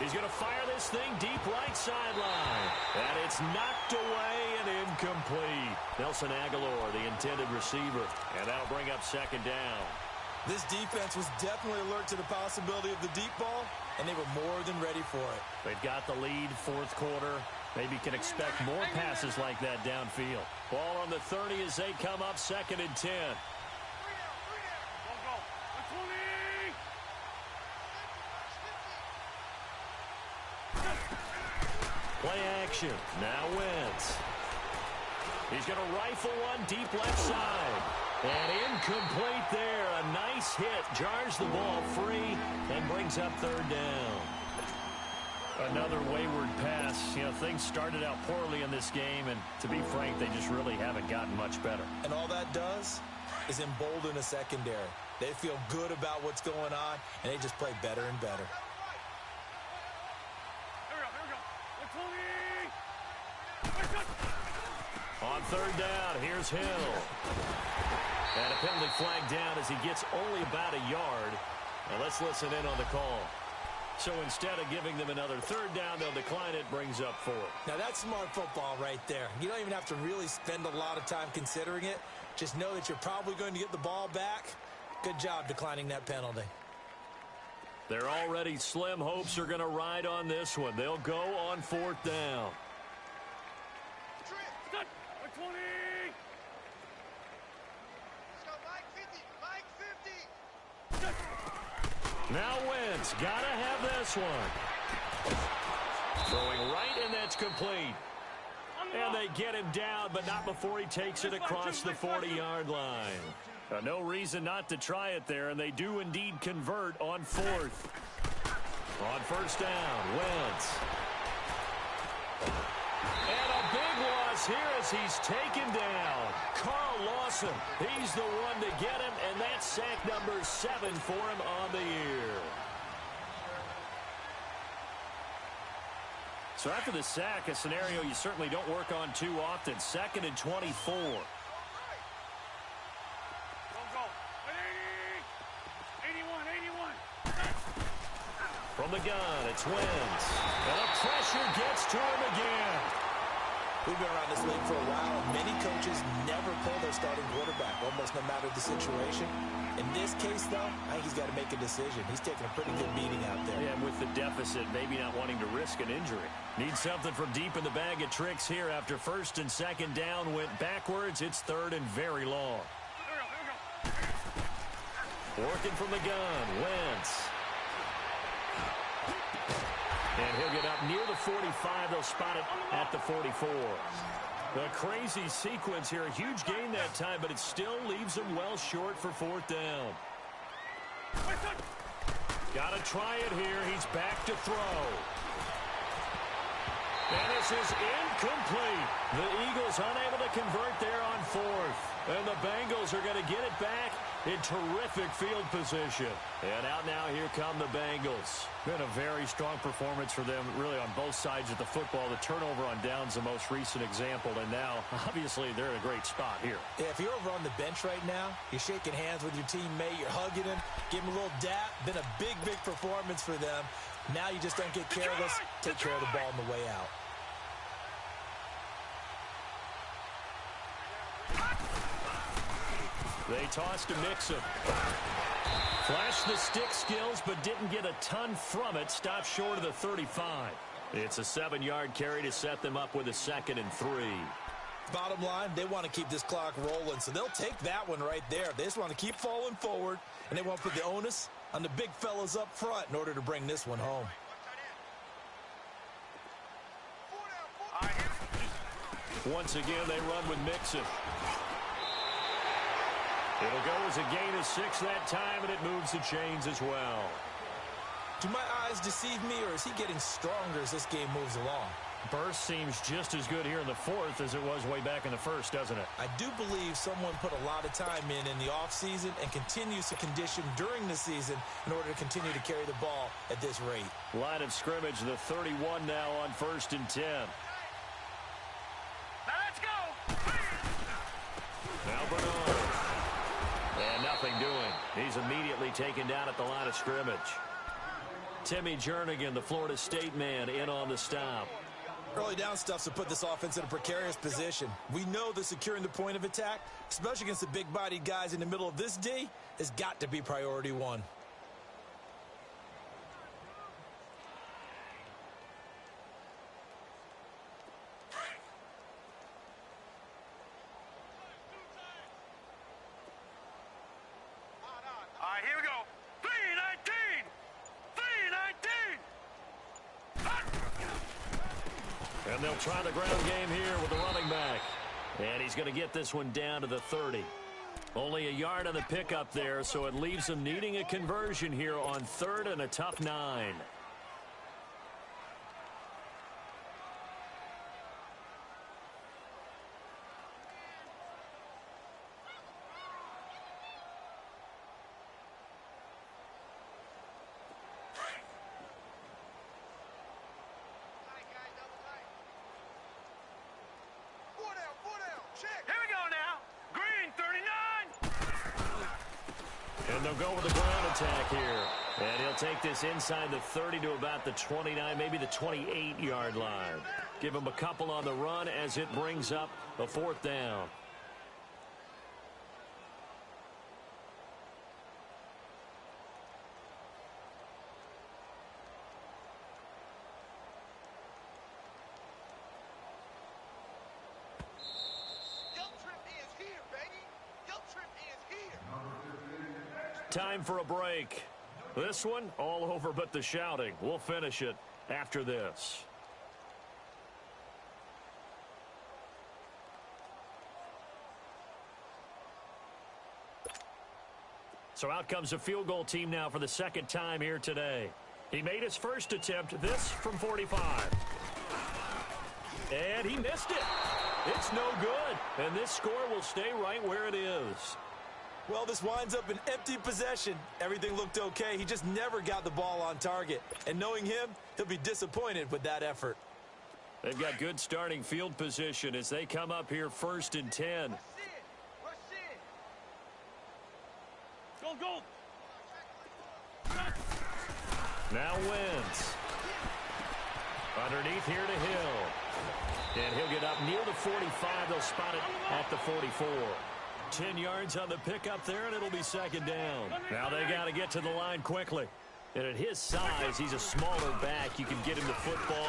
[SPEAKER 3] He's going to fire this thing deep right sideline. And it's knocked away and incomplete. Nelson Aguilar, the intended receiver. And that'll bring up 2nd down.
[SPEAKER 4] This defense was definitely alert to the possibility of the deep ball, and they were more than ready for it.
[SPEAKER 3] They've got the lead, 4th quarter. Maybe can expect more passes like that downfield. Ball on the 30 as they come up 2nd and 10. Play action. Now Wentz. He's going to rifle one deep left side. And incomplete there. A nice hit. Jars the ball free and brings up 3rd down. Another wayward pass. You know, things started out poorly in this game, and to be frank, they just really haven't gotten much better.
[SPEAKER 4] And all that does is embolden a secondary. They feel good about what's going on, and they just play better and better.
[SPEAKER 3] On 3rd down, here's Hill. And a penalty flag down as he gets only about a yard. Now let's listen in on the call. So instead of giving them another 3rd down, they'll decline it, brings up 4.
[SPEAKER 4] Now that's smart football right there. You don't even have to really spend a lot of time considering it. Just know that you're probably going to get the ball back. Good job declining that penalty.
[SPEAKER 3] Their already slim hopes are going to ride on this one. They'll go on 4th down.
[SPEAKER 1] Good. 20.
[SPEAKER 6] Let's go, Mike 50. Mike 50.
[SPEAKER 3] Now Wentz, got to have this one. Throwing right, and that's complete. And they get him down, but not before he takes it across the 40-yard line. No reason not to try it there, and they do indeed convert on 4th. On 1st down, Wentz. And a big loss here as he's taken down. Carl Lawson, he's the one to get him, and that's sack number 7 for him on the year. So after the sack, a scenario you certainly don't work on too often. 2nd and 24.
[SPEAKER 1] Go, go. 81.
[SPEAKER 3] From the gun, it's Wentz. And the pressure gets to him again.
[SPEAKER 4] We've been around this league for a while, and many coaches never pull their starting quarterback, almost no matter the situation. In this case, though, I think he's got to make a decision. He's taking a pretty good beating out there.
[SPEAKER 3] Yeah, and with the deficit, maybe not wanting to risk an injury. Needs something from deep in the bag of tricks here after 1st and 2nd down went backwards. It's 3rd and very long. Working from the gun, Wentz. And he'll get up near the 45. They'll spot it at the 44. A crazy sequence here. A huge gain that time, but it still leaves him well short for 4th down. Got to try it here. He's back to throw. And this is incomplete. The Eagles unable to convert there on 4th. And the Bengals are going to get it back in terrific field position. And out now, here come the Bengals. Been a very strong performance for them, really, on both sides of the football. The turnover on downs, the most recent example. And now, obviously, they're in a great spot here.
[SPEAKER 4] Yeah, if you're over on the bench right now, you're shaking hands with your teammate, you're hugging him, give him a little dap. Been a big, big performance for them. Now you just don't get careless. Take care of the ball on the way out.
[SPEAKER 3] They toss to Mixon. Flashed the stick skills, but didn't get a ton from it. Stopped short of the 35. It's a 7-yard carry to set them up with a 2nd and 3.
[SPEAKER 4] Bottom line, they want to keep this clock rolling, so they'll take that one right there. They just want to keep falling forward, and they want to put the onus on the big fellas up front in order to bring this one home.
[SPEAKER 3] Once again, they run with Mixon. It'll go as a gain of 6 that time, and it moves the chains as well.
[SPEAKER 4] Do my eyes deceive me, or is he getting stronger as this game moves along?
[SPEAKER 3] Burst seems just as good here in the 4th as it was way back in the 1st, doesn't it?
[SPEAKER 4] I do believe someone put a lot of time in the offseason and continues to condition during the season in order to continue to carry the ball at this rate.
[SPEAKER 3] Line of scrimmage, the 31 now on 1st and 10.
[SPEAKER 1] Let's go!
[SPEAKER 3] Now Bernard. And nothing doing. He's immediately taken down at the line of scrimmage. Timmy Jernigan, the Florida State man, in on the stop.
[SPEAKER 4] Early down stuffs to put this offense in a precarious position. We know that securing the point of attack, especially against the big-bodied guys in the middle of this D, has got to be priority 1.
[SPEAKER 1] All right, here we go. 319! 319!
[SPEAKER 3] And they'll try the ground game here with the running back. And he's going to get this one down to the 30. Only a yard on the pickup there, so it leaves him needing a conversion here on 3rd and a tough 9.
[SPEAKER 1] Here we go now. Green, 39.
[SPEAKER 3] And they'll go with the ground attack here. And he'll take this inside the 30 to about the 29, maybe the 28-yard line. Give him a couple on the run as it brings up a 4th down. Time for a break. This one, all over but the shouting. We'll finish it after this. So out comes a field goal team now for the second time here today. He made his first attempt, this from 45. And he missed it. It's no good. And this score will stay right where it is.
[SPEAKER 4] Well, this winds up an empty possession. Everything looked okay. He just never got the ball on target. And knowing him, he'll be disappointed with that effort.
[SPEAKER 3] They've got good starting field position as they come up here 1st and 10.
[SPEAKER 1] Go.
[SPEAKER 3] Now Wentz. Underneath here to Hill. And he'll get up near the 45. They'll spot it at the 44. 10 yards on the pickup there, and it'll be second down. Now they got to get to the line quickly. And at his size, he's a smaller back. You can get him the football.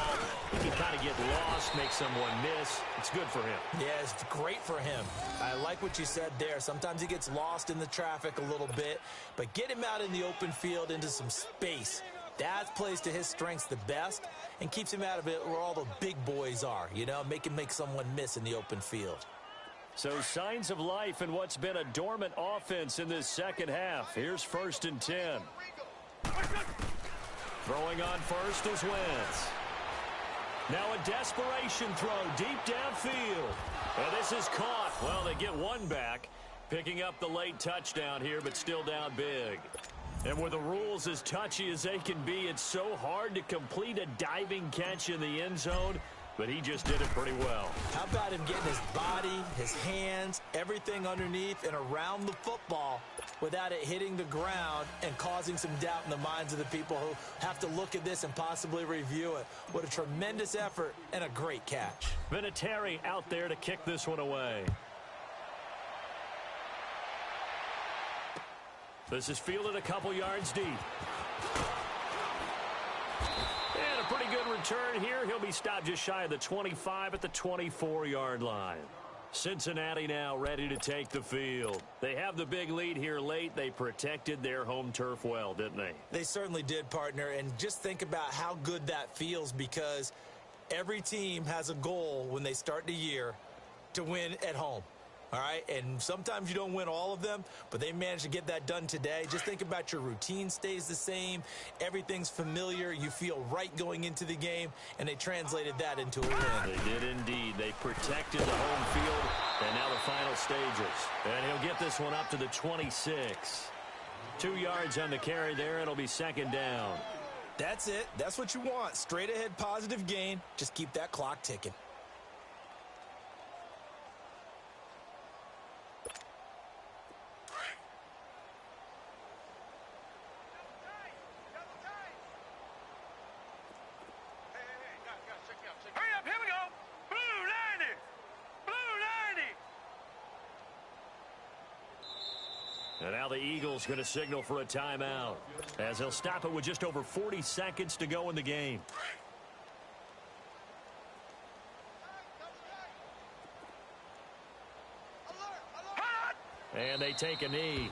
[SPEAKER 3] He can kind of get lost, make someone miss. It's good for him.
[SPEAKER 4] Yeah, it's great for him. I like what you said there. Sometimes he gets lost in the traffic a little bit, but get him out in the open field into some space. That plays to his strengths the best and keeps him out of it where all the big boys are, you know, make him make someone miss in the open field.
[SPEAKER 3] So signs of life in what's been a dormant offense in this second half. Here's 1st and 10. Throwing on first is Wentz. Now a desperation throw deep downfield. And this is caught. Well, they get one back, picking up the late touchdown here, but still down big. And with the rules as touchy as they can be, it's so hard to complete a diving catch in the end zone, but he just did it pretty well.
[SPEAKER 4] How about him getting his body, his hands, everything underneath and around the football without it hitting the ground and causing some doubt in the minds of the people who have to look at this and possibly review it. What a tremendous effort and a great catch.
[SPEAKER 3] Vinatieri out there to kick this one away. This is fielded a couple yards deep. And a pretty good return here. He'll be stopped just shy of the 25 at the 24-yard line. Cincinnati now ready to take the field. They have the big lead here late. They protected their home turf well, didn't they?
[SPEAKER 4] They certainly did, partner. And just think about how good that feels, because every team has a goal when they start the year to win at home. All right, and sometimes you don't win all of them, but they managed to get that done today. Just think about your routine stays the same. Everything's familiar. You feel right going into the game, and they translated that into a win.
[SPEAKER 3] They did indeed. They protected the home field, and now the final stages. And he'll get this one up to the 26. 2 yards on the carry there. It'll be second down.
[SPEAKER 4] That's it. That's what you want. Straight ahead positive gain. Just keep that clock ticking.
[SPEAKER 3] And now the Eagles going to signal for a timeout as they'll stop it with just over 40 seconds to go in the game. And they take a knee.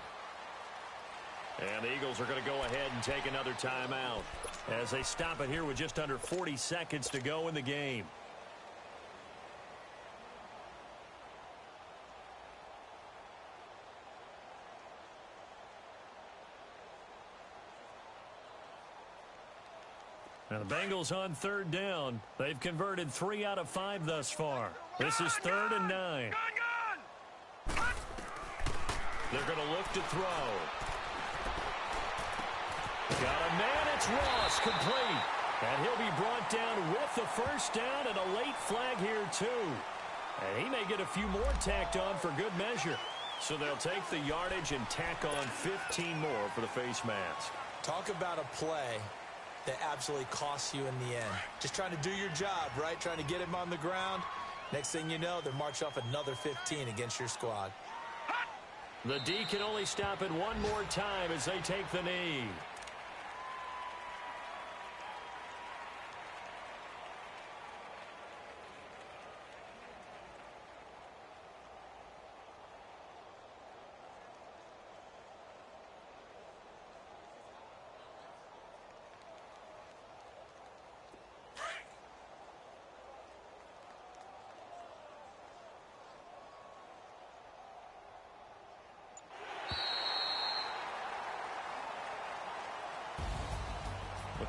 [SPEAKER 3] And the Eagles are going to go ahead and take another timeout as they stop it here with just under 40 seconds to go in the game. Now the Bengals on third down. They've converted 3 out of 5 thus far. This is 3rd and 9. They're going to look to throw. Got a man. It's Ross, complete. And he'll be brought down with the first down and a late flag here too. And he may get a few more tacked on for good measure. So they'll take the yardage and tack on 15 more for the face mask.
[SPEAKER 4] Talk about a play that absolutely costs you in the end. Just trying to do your job, right? Trying to get him on the ground. Next thing you know, they're marched off another 15 against your squad.
[SPEAKER 3] The D can only stop it one more time as they take the knee.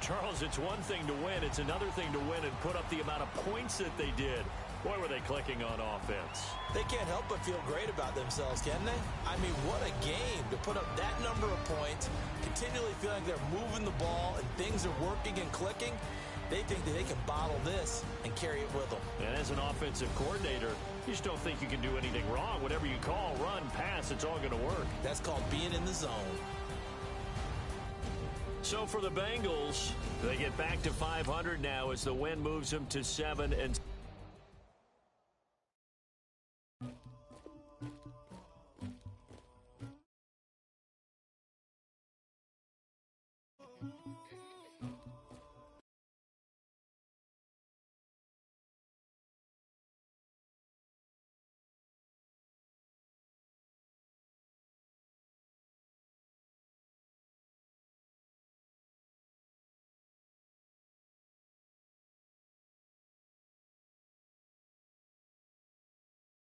[SPEAKER 3] Charles, it's one thing to win. It's another thing to win and put up the amount of points that they did. Boy, were they clicking on offense.
[SPEAKER 4] They can't help but feel great about themselves, can they? I mean, what a game to put up that number of points, continually feeling like they're moving the ball and things are working and clicking. They think that they can bottle this and carry it with them.
[SPEAKER 3] And as an offensive coordinator, you just don't think you can do anything wrong. Whatever you call, run, pass, it's all going to work.
[SPEAKER 4] That's called being in the zone.
[SPEAKER 3] So for the Bengals, they get back to 500 now as the win moves them to 7-6.